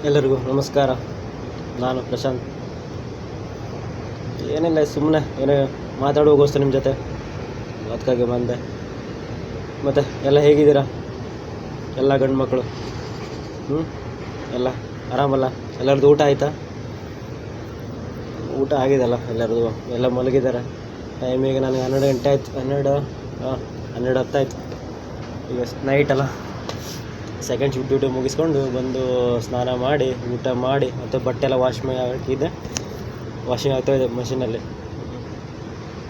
ಎಲ್ಲರಿಗೂ ನಮಸ್ಕಾರ. ನಾನು ಪ್ರಶಾಂತ್. ಏನಿಲ್ಲ, ಸುಮ್ಮನೆ ಏನೋ ಮಾತಾಡುವಾಗೋಸ್ತು ನಿಮ್ಮ ಜೊತೆ, ಅದಕ್ಕಾಗಿ ಬಂದೆ. ಮತ್ತು ಎಲ್ಲ ಹೇಗಿದ್ದೀರಾ ಎಲ್ಲ ಗಂಡು ಮಕ್ಕಳು? ಎಲ್ಲ ಆರಾಮಲ್ಲ? ಎಲ್ಲರದ್ದು ಊಟ ಆಯಿತಾ? ಊಟ ಆಗಿದೆಲ್ಲ ಎಲ್ಲರದು, ಎಲ್ಲ ಮಲಗಿದ್ದಾರೆ. ಟೈಮಿಗೆ ನನಗೆ 12 ಗಂಟೆ ಆಯ್ತು. 12 ಹೊತ್ತಾಯ್ತು. ಈಗ ನೈಟ್ ಅಲ್ಲ, ಸೆಕೆಂಡ್ ಶಿಫ್ಟ್ ಡ್ಯೂಟಿ ಮುಗಿಸ್ಕೊಂಡು ಬಂದು ಸ್ನಾನ ಮಾಡಿ ಊಟ ಮಾಡಿ ಮತ್ತು ಬಟ್ಟೆ ಎಲ್ಲ ಹಾಕಿದ್ದೆ. ವಾಷಿಂಗ್ ಆಗ್ತಾಯಿದೆ ಮಷೀನಲ್ಲಿ.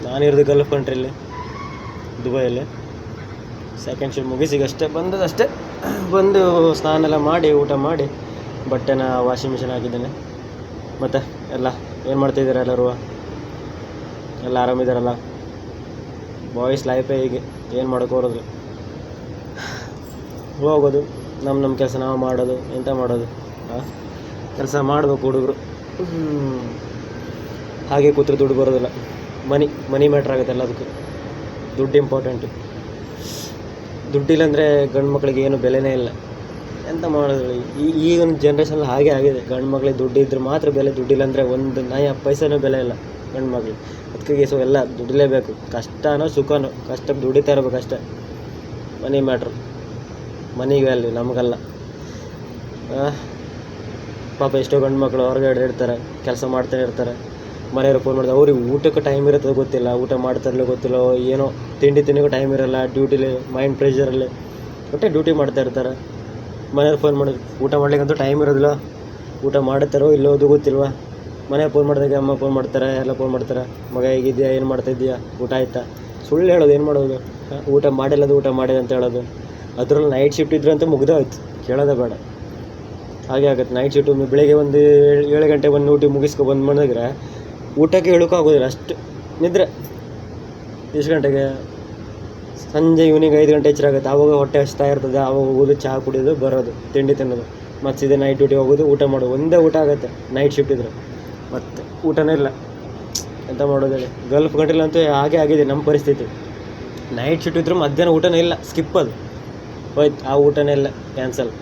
ನಾನಿರೋದು ಗಲ್ಫ್ ಕಂಟ್ರಿಯಲ್ಲಿ, ದುಬೈಯಲ್ಲಿ. ಸೆಕೆಂಡ್ ಶಿಫ್ಟ್ ಮುಗಿಸಿಗಷ್ಟೇ ಬಂದದಷ್ಟೇ. ಬಂದು ಸ್ನಾನ ಎಲ್ಲ ಮಾಡಿ ಊಟ ಮಾಡಿ ಬಟ್ಟೆನ ವಾಷಿಂಗ್ ಮಿಷಿನ್ ಹಾಕಿದ್ದೇನೆ. ಮತ್ತು ಎಲ್ಲ ಏನು ಮಾಡ್ತಾಯಿದ್ದೀರ ಎಲ್ಲರೂ? ಎಲ್ಲ ಆರಾಮಿದ್ದಾರಲ್ಲ? ಬಾಯ್ಸ್ ಲೈಫೇ ಹೀಗೆ, ಏನು ಮಾಡೋಕ್ಕೋರೋದು, ಹೋಗೋದು, ನಮ್ಮ ಕೆಲಸ ನಾವು ಮಾಡೋದು. ಎಂತ ಮಾಡೋದು? ಕೆಲಸ ಮಾಡಬೇಕು ಹುಡುಗರು. ಹಾಗೆ ಕೂತ್ರೆ ದುಡ್ಡು ಬರೋದಿಲ್ಲ. ಮನಿ ಮ್ಯಾಟ್ರ್ ಆಗುತ್ತೆ ಎಲ್ಲದಕ್ಕೂ. ದುಡ್ಡು ಇಂಪಾರ್ಟೆಂಟು. ದುಡ್ಡಿಲ್ಲಂದರೆ ಗಂಡು ಮಕ್ಕಳಿಗೆ ಏನು ಬೆಲೆನೇ ಇಲ್ಲ. ಎಂತ ಮಾಡೋದು? ಈಗಿನ ಜನ್ರೇಷನಲ್ಲಿ ಹಾಗೆ ಆಗಿದೆ. ಗಂಡು ಮಕ್ಕಳಿಗೆ ದುಡ್ಡು ಇದ್ದರೆ ಮಾತ್ರ ಬೆಲೆ. ದುಡ್ಡಿಲ್ಲ ಅಂದರೆ ಒಂದು ನಯ ಪೈಸೆನೂ ಬೆಲೆ ಇಲ್ಲ ಗಂಡು ಮಕ್ಕಳಿಗೆ. ಅದಕ್ಕಾಗಿ ಎಲ್ಲ ದುಡ್ಡಲೇಬೇಕು. ಕಷ್ಟನೋ ಸುಖನೋ, ಕಷ್ಟಕ್ಕೆ ದುಡಿತಾ ಇರಬೇಕು ಅಷ್ಟೇ. ಮನಿ ಮ್ಯಾಟ್ರು, ಮನಿ ವ್ಯಾಲ್ಯೂ ನಮಗಲ್ಲ. ಪಾಪ ಎಷ್ಟೋ ಗಂಡು ಮಕ್ಕಳು ಹೊರಗಡೆ ಇರ್ತಾರೆ, ಕೆಲಸ ಮಾಡ್ತಾನೆ ಇರ್ತಾರೆ. ಮನೆಯವ್ರು ಫೋನ್ ಮಾಡಿದ್ರೆ ಅವ್ರಿಗೆ ಊಟಕ್ಕೆ ಟೈಮ್ ಇರುತ್ತೋ ಗೊತ್ತಿಲ್ಲ, ಊಟ ಮಾಡ್ತಾರಲ್ಲೋ ಗೊತ್ತಿಲ್ಲ, ಏನೋ ತಿಂಡಿ ತಿನ್ನೋಕೆ ಟೈಮ್ ಇರೋಲ್ಲ. ಡ್ಯೂಟಿಲಿ ಮೈಂಡ್ ಪ್ರೆಷರಲ್ಲಿ ಒಟ್ಟೆ ಡ್ಯೂಟಿ ಮಾಡ್ತಾ ಇರ್ತಾರೆ. ಮನೆಯವ್ರು ಫೋನ್ ಮಾಡಿದ್ರು ಊಟ ಮಾಡ್ಲಿಕ್ಕಂತೂ ಟೈಮ್ ಇರೋದಿಲ್ಲ. ಊಟ ಮಾಡುತ್ತಾರೋ ಇಲ್ಲೋ ಅದು ಗೊತ್ತಿಲ್ವ. ಮನೆಯವ್ರು ಫೋನ್ ಮಾಡಿದಾಗ ಅಮ್ಮ ಫೋನ್ ಮಾಡ್ತಾರೆ, ಎಲ್ಲ ಫೋನ್ ಮಾಡ್ತಾರೆ. ಮಗ ಹೇಗಿದ್ಯಾ, ಏನು ಮಾಡ್ತಾಯಿದ್ದೀಯಾ, ಊಟ ಆಯಿತಾ? ಸುಳ್ಳು ಹೇಳೋದು, ಏನು ಮಾಡೋದು? ಊಟ ಮಾಡಿಲ್ಲದು ಊಟ ಮಾಡಿದೆ ಅಂತ ಹೇಳೋದು. ಅದರಲ್ಲೂ ನೈಟ್ ಶಿಫ್ಟ್ ಇದ್ರೆ ಅಂತ ಮುಗ್ದೋಯ್ತು, ಕೇಳೋದೇ ಬೇಡ. ಹಾಗೆ ಆಗುತ್ತೆ. ನೈಟ್ ಶಿಫ್ಟು ಬೆಳಿಗ್ಗೆ ಒಂದು 7 ಗಂಟೆ ಬಂದು ಊಟ ಮುಗಿಸ್ಕೊಬಂದು ಮಾಡಿದ್ರೆ ಊಟಕ್ಕೆ ಹೇಳೋಕ್ಕಾಗೋದಿಲ್ಲ, ಅಷ್ಟು ನಿದ್ರೆ. ಎಷ್ಟು ಗಂಟೆಗೆ? ಸಂಜೆ ಈವ್ನಿಂಗ್ 5 ಗಂಟೆ ಎಚ್ಚರ ಆಗುತ್ತೆ. ಆವಾಗ ಹೊಟ್ಟೆ ಹಚ್ತಾ ಇರ್ತದೆ. ಆವಾಗ ಹೋಗೋದು, ಚಹಾ ಕುಡಿಯೋದು, ಬರೋದು, ತಿಂಡಿ ತಿನ್ನೋದು, ಮತ್ತು ಸೀದಾ ನೈಟ್ ಡ್ಯೂಟಿ ಹೋಗೋದು, ಊಟ ಮಾಡೋದು. ಒಂದೇ ಊಟ ಆಗುತ್ತೆ ನೈಟ್ ಶಿಫ್ಟ್ ಇದ್ರೆ. ಮತ್ತು ಊಟನೇ ಇಲ್ಲ. ಎಂತ ಮಾಡೋದು ಹೇಳಿ? ಗಲ್ಫ್ ಕಂಟ್ರಿಲಂತೂ ಹಾಗೆ ಆಗಿದೆ ನಮ್ಮ ಪರಿಸ್ಥಿತಿ. ನೈಟ್ ಶಿಫ್ಟ್ ಇದ್ದರೂ ಮಧ್ಯಾಹ್ನ ಊಟನೇ ಇಲ್ಲ, ಸ್ಕಿಪ್ ಅದು ಹೋಯ್ತು. ಆ ಊಟನೇ ಇಲ್ಲ, ಕ್ಯಾನ್ಸಲ್.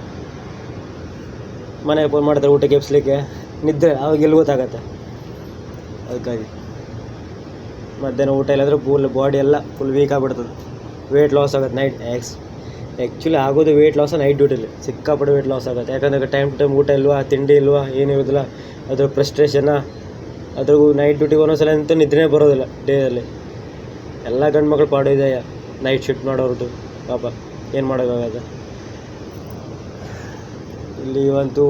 ಮನೆಗೆ ಫೋನ್ ಮಾಡ್ತಾರೆ ಊಟಕ್ಕೆ ಎಬ್ಸ್ಲಿಕ್ಕೆ, ನಿದ್ದೆ ಆವಾಗ ಎಲ್ಲಿ ಗೊತ್ತಾಗತ್ತೆ. ಅದಕ್ಕಾಗಿ ಮಧ್ಯಾಹ್ನ ಊಟ ಇಲ್ಲಾಂದರೆ ಬಾಡಿ ಎಲ್ಲ ಫುಲ್ ವೀಕ್ ಆಗಿಬಿಡ್ತದೆ. ವೆಯ್ಟ್ ಲಾಸ್ ಆಗುತ್ತೆ ನೈಟ್. ಆ್ಯಕ್ಚುಲಿ ಆಗೋದು ವೆಯ್ಟ್ ಲಾಸ್ ನೈಟ್ ಡ್ಯೂಟಿಲಿ. ಸಿಕ್ಕಾಪಟ್ಟೆ ವೆಯ್ಟ್ ಲಾಸ್ ಆಗುತ್ತೆ. ಯಾಕಂದರೆ ಟೈಮ್ ಟು ಟೈಮ್ ಊಟ ಇಲ್ವಾ, ತಿಂಡಿ ಇಲ್ವಾ, ಏನಿರೋದಿಲ್ಲ. ಅದ್ರ ಫ್ರಸ್ಟ್ರೇಷನ್ನ. ಅದ್ರಿಗೂ ನೈಟ್ ಡ್ಯೂಟಿಗೆ ಒಂದೊಂದ್ಸಲ ಅಂತೂ ನಿದ್ರೆನೇ ಬರೋದಿಲ್ಲ ಡೇಯಲ್ಲಿ. ಎಲ್ಲ ಗಂಡು ಮಕ್ಕಳು ಪಾಡು ಇದೆಯಾ ನೈಟ್ ಶಿಫ್ಟ್ ಮಾಡೋರ್ದು, ಪಾಪ ಏನು ಮಾಡೋಕ್ಕಾಗತ್ತೆ. ಇಲ್ಲಿ ಅಂತೂ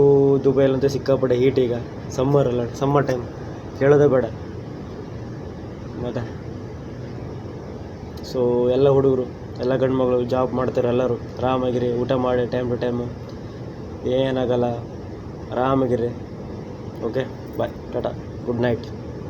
ದುಬೈಲಂತೂ ಸಿಕ್ಕಾಪಟ್ಟೆ ಹೀಟ್. ಈಗ ಸಮ್ಮರ್ ಟೈಮ್ ಕೇಳೋದೇ ಬೇಡ. ಮತ್ತು ಸೊ ಎಲ್ಲ ಹುಡುಗರು, ಎಲ್ಲ ಗಂಡು ಮಕ್ಕಳು ಜಾಬ್ ಮಾಡ್ತಾರೆ. ಎಲ್ಲರೂ ಆರಾಮಾಗಿರಿ, ಊಟ ಮಾಡಿ ಟೈಮ್ ಟು ಟೈಮು, ಏನಾಗಲ್ಲ, ಆರಾಮಾಗಿರಿ. ಓಕೆ, ಬಾಯ್, ಟಾಟಾ, ಗುಡ್ ನೈಟ್.